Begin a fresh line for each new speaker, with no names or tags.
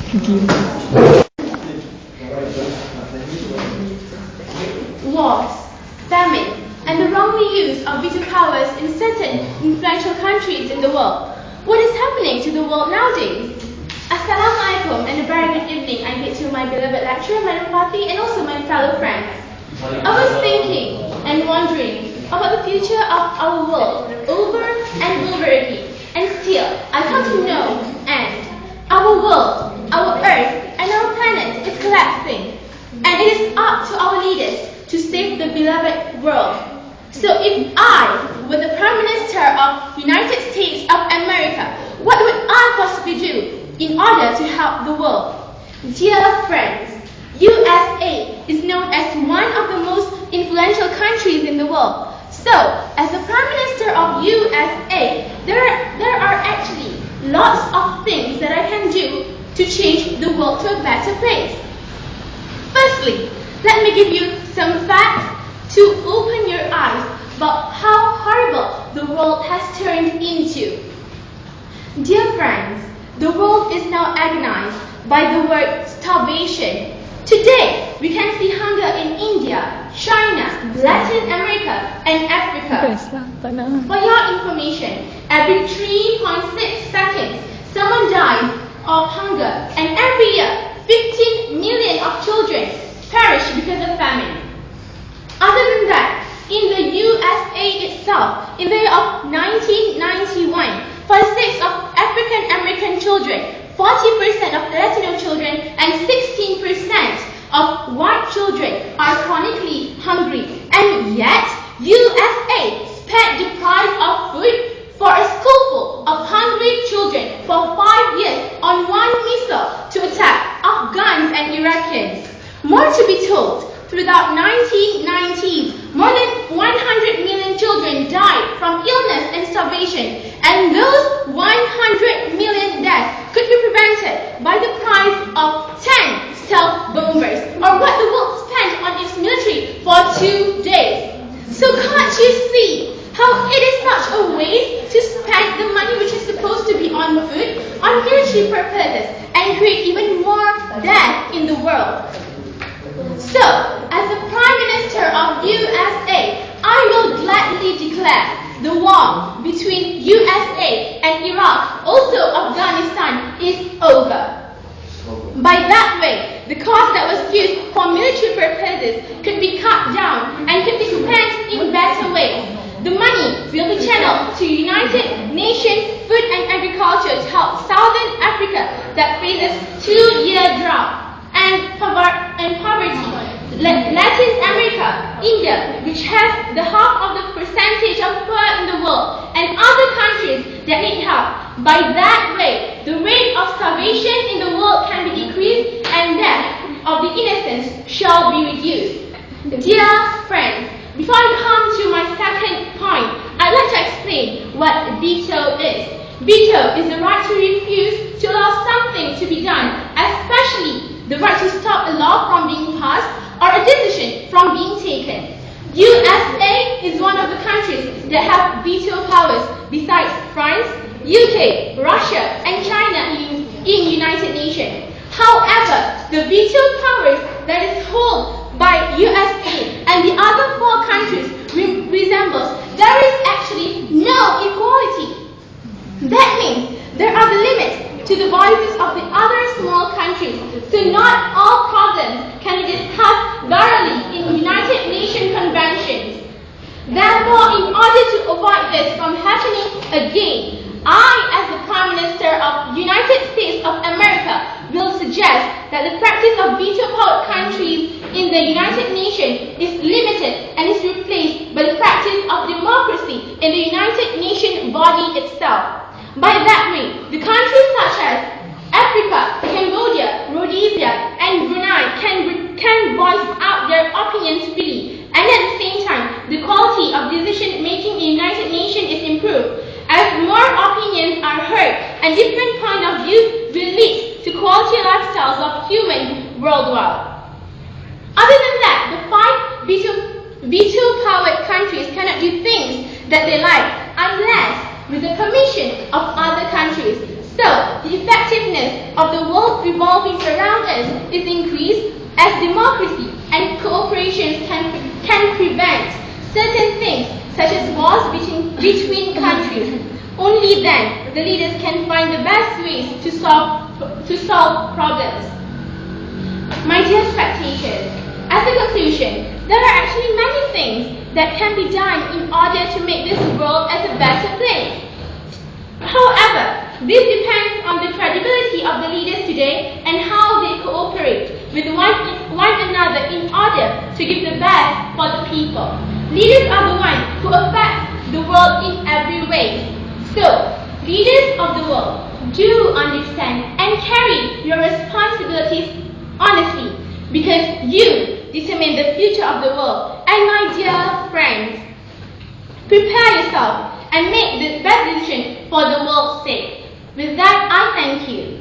Wars, famine, and the wrongly use of veto powers in certain influential countries in the world. What is happening to the world nowadays? Assalamualaikum and a very good evening I bid to my beloved lecturer, Madam Fatih, and also my fellow friends. I was thinking and wondering about the future of our world over and over again, and still I come to know and our world, our earth, and our planet is collapsing, and it is up to our leaders to save the beloved world. So if I were the Prime Minister of United States of America, what would I possibly do in order to help the world? Dear friends, USA is known as one of the most influential countries in the world. So, as the Prime Minister of USA, there are actually lots of things that I can do to change the world to a better place. Firstly, let me give you some facts to open your eyes about how horrible the world has turned into. Dear friends, the world is now agonized by the word starvation. Today, we can see hunger in India, China, Latin America, and Africa. For your information, every 3.6 seconds, someone dies of hunger, and every year, 15 million of children perish because of famine. Other than that, in the USA itself, in the year of 1991, 46% of African American children, 40% of Latino children, and 16% of white children are chronically hungry. And yet, USA spent the price of food for a schoolful of hungry children for 5 years on one missile to attack Afghans and Iraqis. More to be told, throughout 1990s, more than 100 million children died from illness and starvation, and those 100 million deaths could be prevented by the price of 10 stealth bombers, or what the world spent on its military for 2 days. So can't you see how it is such a waste to spend the money which is supposed to be on food, on military purposes, and create even more death in the world? So, as the Prime Minister of USA, I will gladly declare the war between USA and Iraq, also Afghanistan, is over. By that way, the cost that was used for military purposes could be cut down and could be spent in better ways. The money will be channeled to United Nations Food and Agriculture to help Southern Africa that faces 2-year drought and poverty. Latin America, India, which has the half of the percentage of poor in the world, and other countries that need help. By that way, the rate of starvation in the world can be decreased and death of the innocents shall be reduced. Dear friends, before I come to my second point, I'd like to explain what veto is. Veto is the right to refuse to allow something to be done, especially the right to stop a law from being passed or a decision from being taken. USA is one of the countries that have veto powers besides France, UK, Russia, and China in United Nations. However, the veto powers that is held by USA and the other 4 countries resembles there is actually no equality. That means there are the limits to the voices of the other small countries, so not all problems can be discussed thoroughly in United Nations conventions. Therefore, in order to avoid this from happening again, I, as the Prime Minister of United States of America, will suggest that the practice of veto-powered countries in the United Nations is limited and is replaced by the practice of democracy in the United Nations body itself. By that way, the countries such as Africa, Cambodia, Rhodesia, and Brunei can voice out their opinions freely, and at the same time, the quality of decision-making in the United Nations is improved. As more opinions are heard and different point of views will lead to quality lifestyles of humans worldwide. Other than that, the 5 veto-powered countries cannot do things that they like unless with the permission of other countries. So, the effectiveness of the world revolves all peace around us is increased, as democracy and cooperation can prevent certain things such as wars between countries. Only then the leaders can find the best ways to solve problems. My dear spectators, as a conclusion, there are actually many things that can be done in order to make this world as a better place. However, this depends on the credibility of the leaders today and how they cooperate with one another in order to give the best for the people. Leaders are the ones who affect the world in every way. So, leaders of the world, do understand and carry your responsibilities honestly, because you determine the future of the world. And my dear friends, prepare yourself and make the best decision for the world's sake. With that, I thank you.